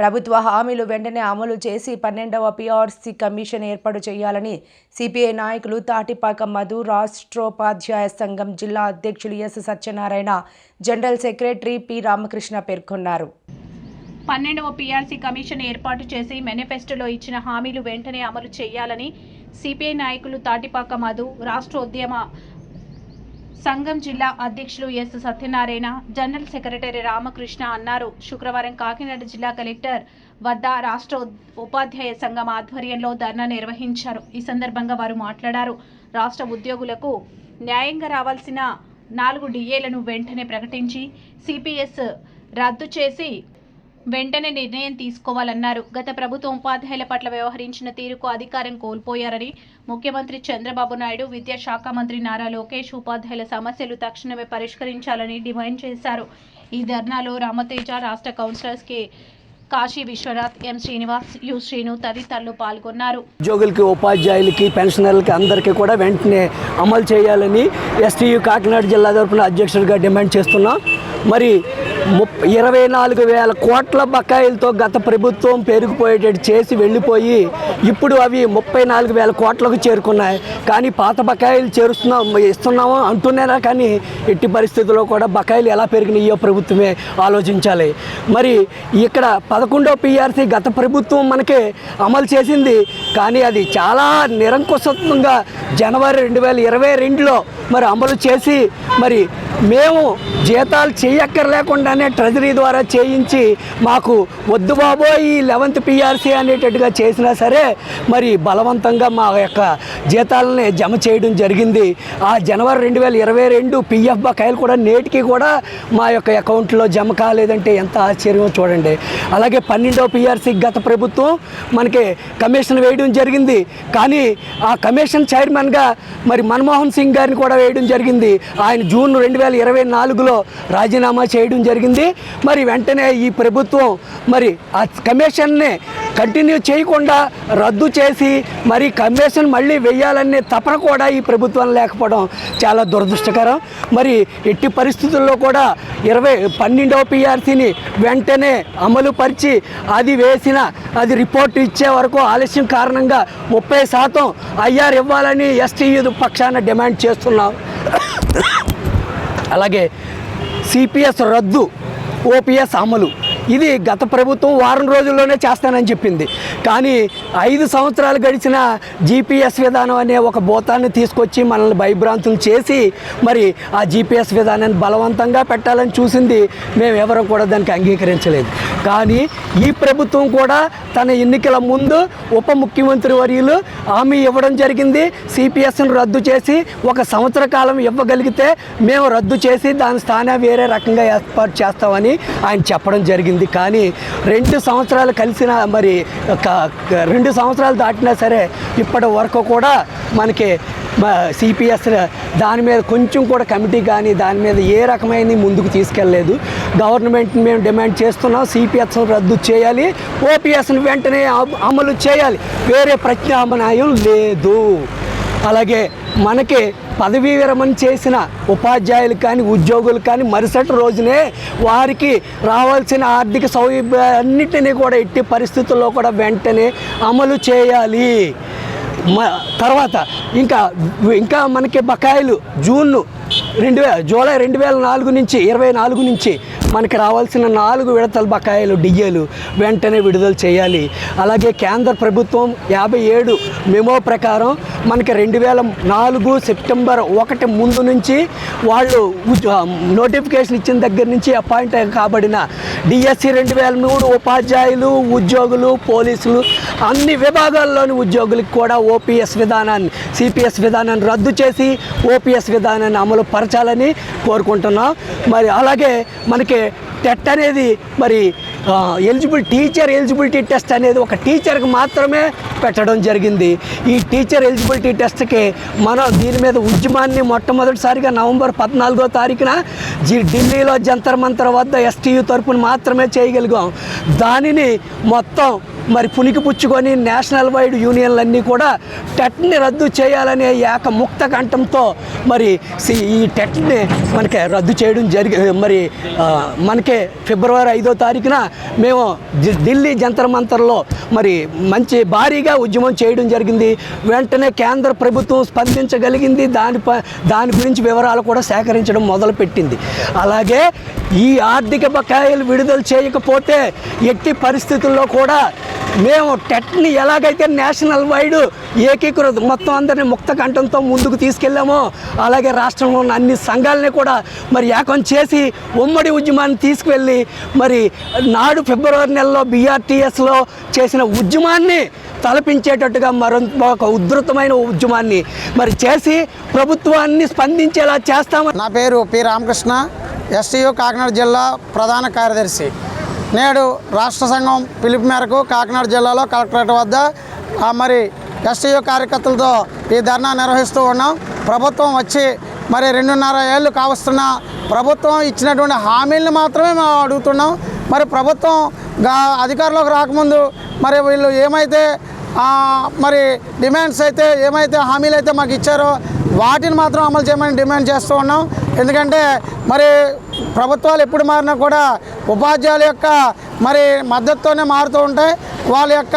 ప్రభుత్వ హామీలు వెంటనే అమలు చేసి 12వ పీఆర్సీ కమిషన్ ఏర్పాటు చేయాలని సిపిఐ నాయకులు తాటిపాక మధు, రాష్ట్రోపాధ్యాయ సంఘం జిల్లా అధ్యక్షులు S Satyanarayana, general secretary P Ramakrishna పేర్కొన్నారు. 12వ పీఆర్సీ కమిషన్ ఏర్పాటు చేసి మేనిఫెస్టోలో ఇచ్చిన హామీలు వెంటనే అమలు చేయాలని సిపిఐ నాయకులు తాటిపాక మధు, రాష్ట్రోద్యమ సంఘం జిల్లా అధ్యక్షులు S Satyanarayana, general secretary Ramakrishna అన్నారు. శుక్రవారం కాకినాడ జిల్లా కలెక్టర్ వద్ద రాష్ట్ర ఉపాధ్యాయ సంఘం ఆధ్వర్యంలో ధర్నా నిర్వహించారు. ఈ సందర్భంగా వారు మాట్లాడారు. రాష్ట్ర ఉద్యోగులకు న్యాయంగా రావాల్సిన 4 డిఏలను వెంటనే ప్రకటించి సిపిఎస్ రద్దు చేసి వెంటనే నిర్ణయం తీసుకోవాలన్నారు. గత ప్రభుత్వం ఉపాధ్యాయుల పట్ల వ్యవహరించిన తీరుకు అధికారం కోల్పోయారని, ముఖ్యమంత్రి చంద్రబాబు నాయుడు, విద్యాశాఖ మంత్రి నారా లోకేష్ ఉపాధ్యాయుల సమస్యలు తక్షణమే పరిష్కరించాలని డిమాండ్ చేశారు. ఈ ధర్నాలో రామతేజ, రాష్ట్ర councillors K Kashi Vishwanath, M Srinivas, U Srinu తదితరులు పాల్గొన్నారు. ఉద్యోగులకి, ఉపాధ్యాయులకి, పెన్షనర్లకి అందరికీ కూడా వెంటనే అమలు చేయాలని ఎస్టీయు కాకినాడ జిల్లా తరఫున అధ్యక్షుడిగా డిమాండ్ చేస్తున్నాం. మరి 24,000 కోట్ల బకాయిలతో గత ప్రభుత్వం పేరుకుపోయేటట్టు చేసి వెళ్ళిపోయి ఇప్పుడు అవి 34,000 కోట్లకు చేరుకున్నాయి. కానీ పాత బకాయిలు ఇస్తున్నాము అంటున్నారా, కానీ ఎట్టి పరిస్థితుల్లో కూడా బకాయిలు ఎలా పెరిగినాయో ప్రభుత్వమే ఆలోచించాలి. మరి ఇక్కడ 11వ పీఆర్సీ గత ప్రభుత్వం మనకి అమలు చేసింది, కానీ అది చాలా నిరంకుశంగా జనవరి 2022లో మరి అమలు చేసి మరి మేము జీతాలు చేయక్కర్లేకుండానే ట్రెజరీ ద్వారా చేయించి మాకు వద్దు బాబోయ్ ఈ 11th పీఆర్సీ అనేటట్టుగా చేసినా సరే మరి బలవంతంగా మా యొక్క జీతాలని జమ చేయడం జరిగింది. ఆ జనవరి 2022 పిఎఫ్ బకాయిలు కూడా నేటికి కూడా మా యొక్క అకౌంట్లో జమ కాలేదంటే ఎంత ఆశ్చర్యమో చూడండి. అలాగే 12వ పీఆర్సీ గత ప్రభుత్వం మనకి కమిషన్ వేయడం జరిగింది, కానీ ఆ కమిషన్ చైర్మన్గా మరి మన్మోహన్ సింగ్ గారిని కూడా వేయడం జరిగింది. ఆయన జూన్ 2024లో రాజీనామా చేయడం జరిగింది. మరి వెంటనే ఈ ప్రభుత్వం మరి ఆ కమిషన్ని కంటిన్యూ చేయకుండా రద్దు చేసి మరి కమిషన్ మళ్ళీ వేయాలనే తపన కూడా ఈ ప్రభుత్వం లేకపోవడం చాలా దురదృష్టకరం. మరి ఎట్టి పరిస్థితుల్లో కూడా 12వ పీఆర్సీని వెంటనే అమలు పరిచి అది రిపోర్ట్ ఇచ్చే వరకు ఆలస్యం కారణంగా 30% ఐఆర్ ఇవ్వాలని ఎస్టీయు పక్షాన డిమాండ్ చేస్తున్నాం. అలాగే సిపిఎస్ రద్దు, ఓపీఎస్ అమలు ఇది గత ప్రభుత్వం వారం రోజుల్లోనే చేస్తానని చెప్పింది. కానీ 5 సంవత్సరాలు గడిచిన జీపీఎస్ విధానం అనే ఒక భూతాన్ని తీసుకొచ్చి మనల్ని భయభ్రాంతులు చేసి మరి ఆ జీపీఎస్ విధానాన్ని బలవంతంగా పెట్టాలని చూసింది. మేము ఎవరూ కూడా దానికి అంగీకరించలేదు. కానీ ఈ ప్రభుత్వం కూడా తన ఎన్నికల ముందు ఉప ముఖ్యమంత్రి వర్యులు హామీ ఇవ్వడం జరిగింది. సిపిఎస్ను రద్దు చేసి 1 సంవత్సర కాలం ఇవ్వగలిగితే మేము రద్దు చేసి దాని స్థానం వేరే రకంగా ఏర్పాటు చేస్తామని ఆయన చెప్పడం జరిగింది. కానీ 2 సంవత్సరాలు కలిసిన మరి 2 సంవత్సరాలు దాటినా సరే ఇప్పటి వరకు కూడా మనకి సిపిఎస్ దాని మీద కొంచెం కూడా కమిటీ కానీ దాని మీద ఏ రకమైన ముందుకు తీసుకెళ్ళలేదు. గవర్నమెంట్ని మేము డిమాండ్ చేస్తున్నాం, సిపిఎస్ రద్దు చేయాలి, ఓపీఎస్ని వెంటనే అమలు చేయాలి, వేరే ప్రత్యామ్నాయం లేదు. అలాగే మనకి పదవీ విరమణ చేసిన ఉపాధ్యాయులు కానీ ఉద్యోగులు కానీ మరుసటి రోజునే వారికి రావాల్సిన ఆర్థిక సౌలభ్యాలన్నింటినీ కూడా ఎట్టి పరిస్థితుల్లో కూడా వెంటనే అమలు చేయాలి. తర్వాత ఇంకా మనకి బకాయిలు జూలై 2024 నుంచి మనకి రావాల్సిన 4 విడతల బకాయిలు డిఏలు వెంటనే విడుదల చేయాలి. అలాగే కేంద్ర ప్రభుత్వం 57 మెమో ప్రకారం మనకి 2004 సెప్టెంబర్ 1 ముందు నుంచి వాళ్ళు నోటిఫికేషన్ ఇచ్చిన దగ్గర నుంచి అపాయింట్ కాబడిన డిఎస్సి 2003 ఉపాధ్యాయులు, ఉద్యోగులు, పోలీసులు అన్ని విభాగాల్లోని ఉద్యోగులకు కూడా ఓపీఎస్ విధానాన్ని, సిపిఎస్ విధానాన్ని రద్దు చేసి ఓపీఎస్ విధానాన్ని అమలు పరచాలని కోరుకుంటున్నాం. మరి అలాగే మనకి టెట్ అనేది మరి టీచర్ ఎలిజిబిలిటీ టెస్ట్ అనేది ఒక టీచర్కి మాత్రమే పెట్టడం జరిగింది. ఈ టీచర్ ఎలిజిబిలిటీ టెస్ట్కి మనం దీని మీద ఉద్యమాన్ని మొట్టమొదటిసారిగా నవంబర్ 14వ తారీఖున ఢిల్లీలో జంతర్ మంతర్ వద్ద ఎస్టీయు తరపున మాత్రమే చేయగలిగాం. దానిని మొత్తం మరి పుణికిపుచ్చుకొని నేషనల్ వైడ్ యూనియన్లన్నీ కూడా టెట్ని రద్దు చేయాలనే ముక్త కంఠంతో మరి ఈ టెట్ని మనకి రద్దు చేయడం మరి మనకి ఫిబ్రవరి 5వ తారీఖున మేము ఢిల్లీ జంతర్ మంతర్లో మరి మంచి భారీగా ఉద్యమం చేయడం జరిగింది. వెంటనే కేంద్ర ప్రభుత్వం స్పందించగలిగింది. దాని గురించి వివరాలు కూడా సేకరించడం మొదలుపెట్టింది. అలాగే ఈ ఆర్థిక బకాయిలు విడుదల చేయకపోతే ఎట్టి పరిస్థితుల్లో కూడా మేము టెట్ని ఎలాగైతే నేషనల్ వైడ్ ఏకీకృత మొత్తం అందరినీ ముక్త కంఠంతో ముందుకు తీసుకెళ్ళామో అలాగే రాష్ట్రంలో ఉన్న అన్ని సంఘాలని కూడా మరి ఏకం చేసి ఉమ్మడి ఉద్యమాన్ని తీసుకువెళ్ళి మరి నాడు ఫిబ్రవరి నెలలో BRTSలో చేసిన ఉద్యమాన్ని తలపించేటట్టుగా మరొక ఉధృతమైన ఉద్యమాన్ని మరి చేసి ప్రభుత్వాన్ని స్పందించేలా చేస్తామని. నా పేరు పి రామకృష్ణ, STU కాకినాడ జిల్లా ప్రధాన కార్యదర్శి. నేడు రాష్ట్ర సంఘం పిలుపు మేరకు కాకినాడ జిల్లాలో కలెక్టరేట్ వద్ద మరి STU కార్యకర్తలతో ఈ ధర్నా నిర్వహిస్తూ ఉన్నాం. ప్రభుత్వం వచ్చి మరి 2.5 ఏళ్ళు కావస్తున్న ప్రభుత్వం ఇచ్చినటువంటి హామీలను మాత్రమే మేము అడుగుతున్నాం. మరి ప్రభుత్వం అధికారంలోకి రాకముందు మరి వీళ్ళు ఏమైతే మరి డిమాండ్స్ అయితే ఏమైతే హామీలు అయితే మాకు ఇచ్చారో వాటిని మాత్రం అమలు చేయమని డిమాండ్ చేస్తూ ఉన్నాం. ఎందుకంటే మరి ప్రభుత్వాలు ఎప్పుడు మారినా కూడా ఉపాధ్యాయుల యొక్క మరి మద్దతుతోనే మారుతూ ఉంటాయి. వాళ్ళ యొక్క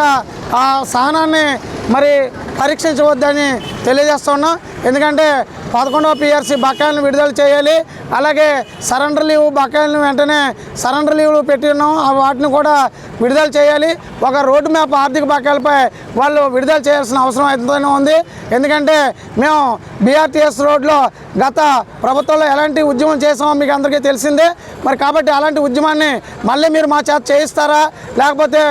సహనాన్ని మరి పరీక్షించవద్దని తెలియజేస్తున్నాం. ఎందుకంటే 11వ PRC బకాయిలను విడుదల చేయాలి. అలాగే సరెండర్ లీవ్ బకాయిలను వెంటనే సరెండర్ లీవ్లు పెట్టి ఉన్నాం, వాటిని కూడా విడుదల చేయాలి. ఒక రోడ్డు మ్యాప్ ఆర్థిక బకాయిలపై వాళ్ళు విడుదల చేయాల్సిన అవసరం ఎంతైనా ఉంది. ఎందుకంటే మేము BRTS రోడ్లో గత ప్రభుత్వంలో ఎలాంటి ఉద్యమం చేసామో మీకు అందరికీ తెలిసిందే. మరి కాబట్టి అలాంటి ఉద్యమాన్ని మళ్ళీ మీరు మా చేత చేయిస్తారా, లేకపోతే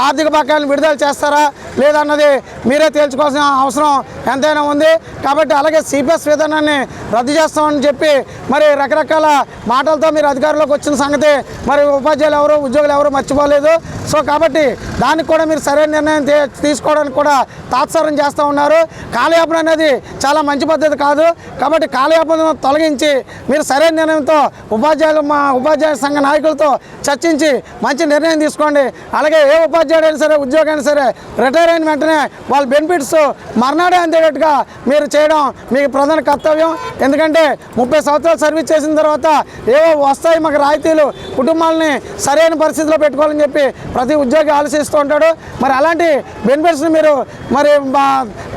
ఆర్థిక బకాయిలను విడుదల చేస్తారా లేదన్నది మీరే తేల్చుకోవాల్సిన అవసరం ఎంతైనా ఉంది. కాబట్టి అలాగే CPS విధానాన్ని రద్దు చేస్తామని చెప్పి మరి రకరకాల మాటలతో మీరు అధికారంలోకి వచ్చిన సంగతి మరి ఉపాధ్యాయులు ఎవరు ఉద్యోగులు ఎవరు మర్చిపోలేదు. సో కాబట్టి దానికి కూడా మీరు సరైన నిర్ణయం తీసుకోవడానికి కూడా తాత్సారం చేస్తూ ఉన్నారు. కాలయాపన అనేది చాలా మంచి పద్ధతి కాదు. కాబట్టి కాలయాపన తొలగించి మీరు సరైన నిర్ణయంతో ఉపాధ్యాయ సంఘ నాయకులతో చర్చించి మంచి నిర్ణయం తీసుకోండి. అలాగే ఏ ఉపాధ్యాయుడు అయినా సరే ఉద్యోగి అయినా సరే రిటైర్ అయిన వెంటనే వాళ్ళ బెనిఫిట్స్ మర్నాడే అందేటట్టుగా మీరు చేయడం మీకు ప్రధాన కర్తవ్యం. ఎందుకంటే 30 సంవత్సరాలు సర్వీస్ చేసిన తర్వాత ఏవో వస్తాయి మాకు రాయితీలు, కుటుంబాలని సరైన పరిస్థితిలో పెట్టుకోవాలని చెప్పి ప్రతి ఉద్యోగి ఆలోచిస్తూ ఉంటాడు. మరి అలాంటి బెనిఫిట్స్ని మీరు మరి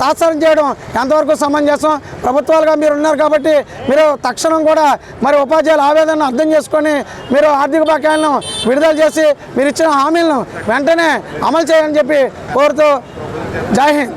తాత్సారం చేయడం ఎంతవరకు సమంజసం? ప్రభుత్వాలుగా మీరు ఉన్నారు కాబట్టి మీరు తక్షణం కూడా మరి ఉపాధ్యాయుల ఆవేదనను అర్థం చేసుకొని మీరు ఆర్థిక బకాయిలను విడుదల చేసి మీరు ఇచ్చిన హామీలను వెంటనే అమలు చేయాలని చెప్పి కోరుతూ జై హింద్.